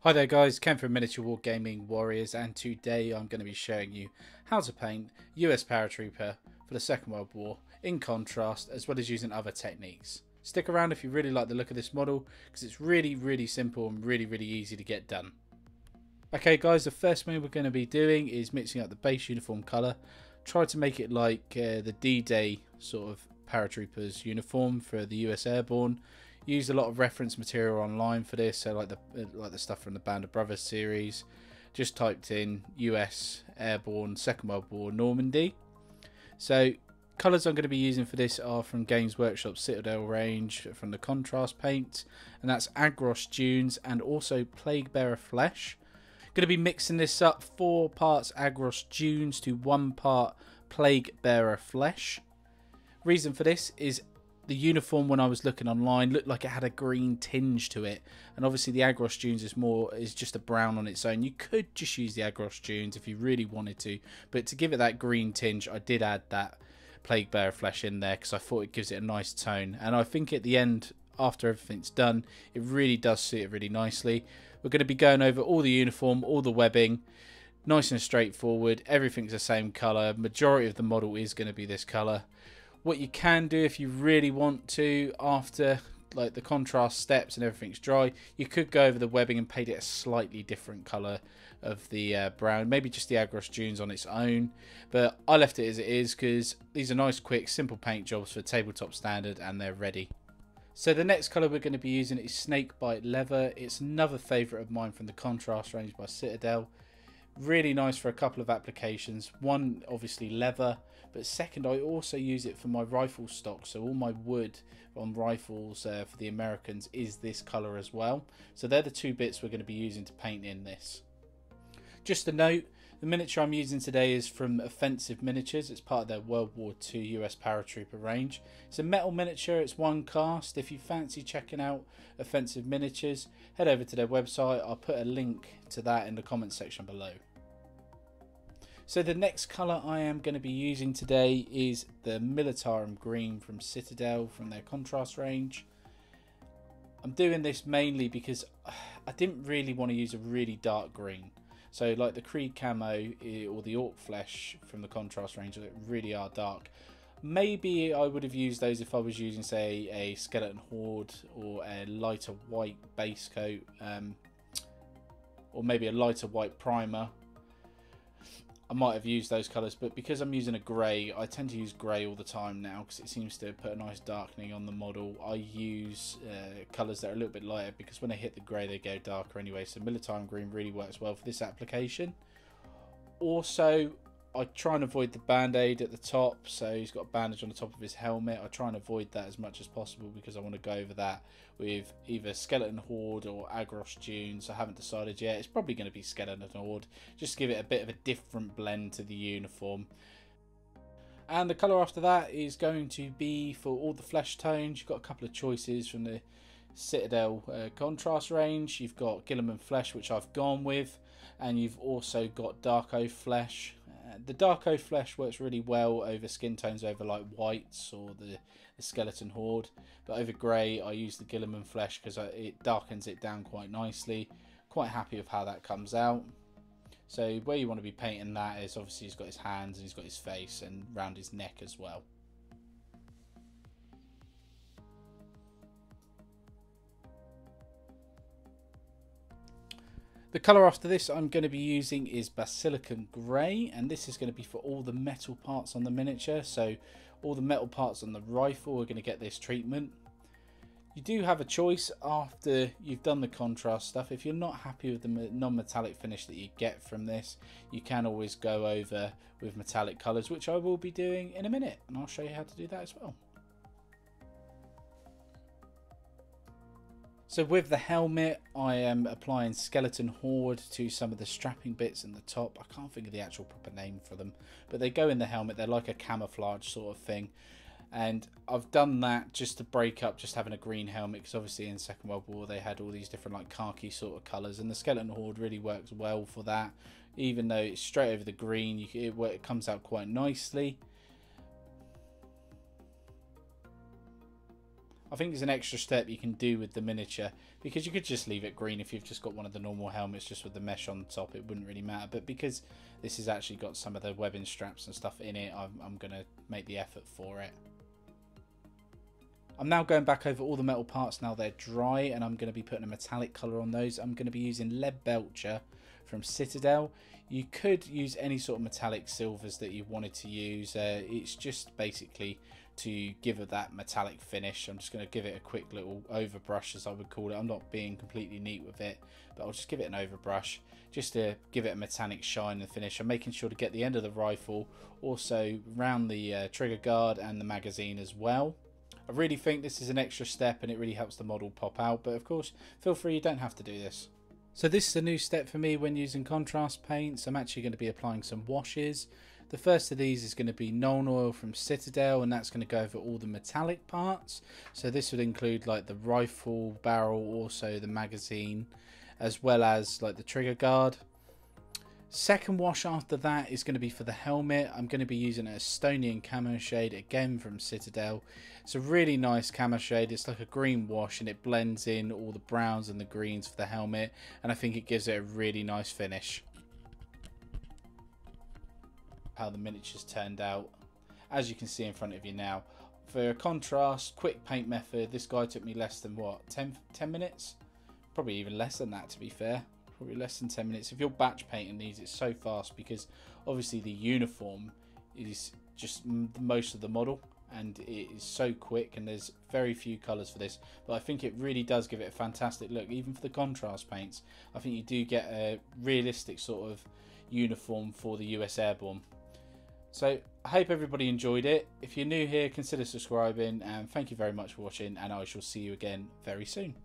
Hi there guys, Ken from Miniature Wargaming Warriors, and today I'm going to be showing you how to paint US Paratrooper for the Second World War in contrast, as well as using other techniques. Stick around if you really like the look of this model, because it's really simple and really easy to get done. Okay guys, the first thing we're going to be doing is mixing up the base uniform colour. Try to make it like the D-Day sort of paratroopers uniform for the US Airborne. Used a lot of reference material online for this, so like the stuff from the Band of Brothers series. Just typed in US Airborne Second World War Normandy. So colours I'm going to be using for this are from Games Workshop Citadel range from the contrast paint, and that's Agros Dunes and also Plaguebearer Flesh. Going to be mixing this up, 4 parts Agros Dunes to 1 part Plaguebearer Flesh. Reason for this is the uniform, when I was looking online, looked like it had a green tinge to it, and obviously the Agros Dunes is just a brown on its own. You could just use the Agros Dunes if you really wanted to, but to give it that green tinge, I did add that Plaguebearer Flesh in there because I thought it gives it a nice tone, and I think at the end, after everything's done, it really does suit it really nicely. We're going to be going over all the uniform, all the webbing, nice and straightforward. Everything's the same colour. Majority of the model is going to be this colour. What you can do if you really want to, after like the contrast steps and everything's dry, you could go over the webbing and paint it a slightly different colour of the brown, maybe just the Agros Dunes on its own, but I left it as it is because these are nice quick simple paint jobs for tabletop standard and they're ready. So the next colour we're going to be using is Snakebite Leather. It's another favourite of mine from the contrast range by Citadel. Really nice for a couple of applications. One, obviously leather, but second, I also use it for my rifle stock. So all my wood on rifles for the Americans is this colour as well. So they're the 2 bits we're going to be using to paint in this. Just a note, the miniature I'm using today is from Offensive Miniatures. It's part of their World War II US Paratrooper range. It's a metal miniature, it's 1 cast. If you fancy checking out Offensive Miniatures, head over to their website. I'll put a link to that in the comments section below. So the next colour I am going to be using today is the Militarum Green from Citadel from their contrast range. I'm doing this mainly because I didn't really want to use a really dark green. So like the Creed Camo or the Orc Flesh from the contrast range that really are dark. Maybe I would have used those if I was using, say, a Skeleton Horde or a lighter white base coat, or maybe a lighter white primer. I might have used those colours, but because I'm using a grey, I tend to use grey all the time now because it seems to put a nice darkening on the model. I use colours that are a little bit lighter because when they hit the grey they go darker anyway, so Militarum Green really works well for this application. Also, I try and avoid the band-aid at the top, so he's got a bandage on the top of his helmet. I try and avoid that as much as possible because I want to go over that with either Skeleton Horde or Agros Dunes. I haven't decided yet. It's probably going to be Skeleton Horde, just to give it a bit of a different blend to the uniform. And the colour after that is going to be for all the flesh tones. You've got a couple of choices from the Citadel contrast range. You've got Guilliman Flesh, which I've gone with, and you've also got Dark Oak Flesh. The Dark Oak Flesh works really well over skin tones over like whites or the Skeleton Horde, but over grey I use the Guilliman Flesh because it darkens it down quite nicely. Quite happy with how that comes out. So where you want to be painting that is obviously he's got his hands and he's got his face and round his neck as well. The colour after this I'm going to be using is Basilicum Grey, and this is going to be for all the metal parts on the miniature. So all the metal parts on the rifle are going to get this treatment. You do have a choice after you've done the contrast stuff. If you're not happy with the non-metallic finish that you get from this, you can always go over with metallic colours, which I will be doing in a minute, and I'll show you how to do that as well. So with the helmet, I am applying Skeleton Horde to some of the strapping bits in the top. I can't think of the actual proper name for them, but they go in the helmet. They're like a camouflage sort of thing. And I've done that just to break up just having a green helmet, because obviously in Second World War they had all these different like khaki sort of colours, and the Skeleton Horde really works well for that. Even though it's straight over the green, it comes out quite nicely. I think there's an extra step you can do with the miniature, because you could just leave it green if you've just got one of the normal helmets just with the mesh on the top, it wouldn't really matter. But because this has actually got some of the webbing straps and stuff in it, I'm going to make the effort for it. I'm now going back over all the metal parts now they're dry, and I'm going to be putting a metallic colour on those. I'm going to be using Lead Belcher from Citadel. You could use any sort of metallic silvers that you wanted to use. It's just basically to give it that metallic finish. I'm just going to give it a quick little overbrush, as I would call it. I'm not being completely neat with it, but I'll just give it an overbrush just to give it a metallic shine and finish. I'm making sure to get the end of the rifle, also round the trigger guard and the magazine as well. I really think this is an extra step and it really helps the model pop out, but of course feel free, you don't have to do this. So this is a new step for me when using contrast paints. I'm actually going to be applying some washes. The first of these is going to be Nuln Oil from Citadel, and that's going to go over all the metallic parts. So this would include like the rifle barrel, also the magazine, as well as like the trigger guard. Second wash after that is going to be for the helmet. I'm going to be using a Estonian camo shade, again from Citadel. It's a really nice camo shade. It's like a green wash and it blends in all the browns and the greens for the helmet, and I think it gives it a really nice finish. How the miniatures turned out, as you can see in front of you now. For a contrast, quick paint method, this guy took me less than what, 10 minutes? Probably even less than that, to be fair. Probably less than 10 minutes. If you're batch painting these, it's so fast because obviously the uniform is just most of the model, and it is so quick, and there's very few colours for this, but I think it really does give it a fantastic look. Even for the contrast paints, I think you do get a realistic sort of uniform for the US Airborne. So I hope everybody enjoyed it. If you're new here, consider subscribing, and thank you very much for watching, and I shall see you again very soon.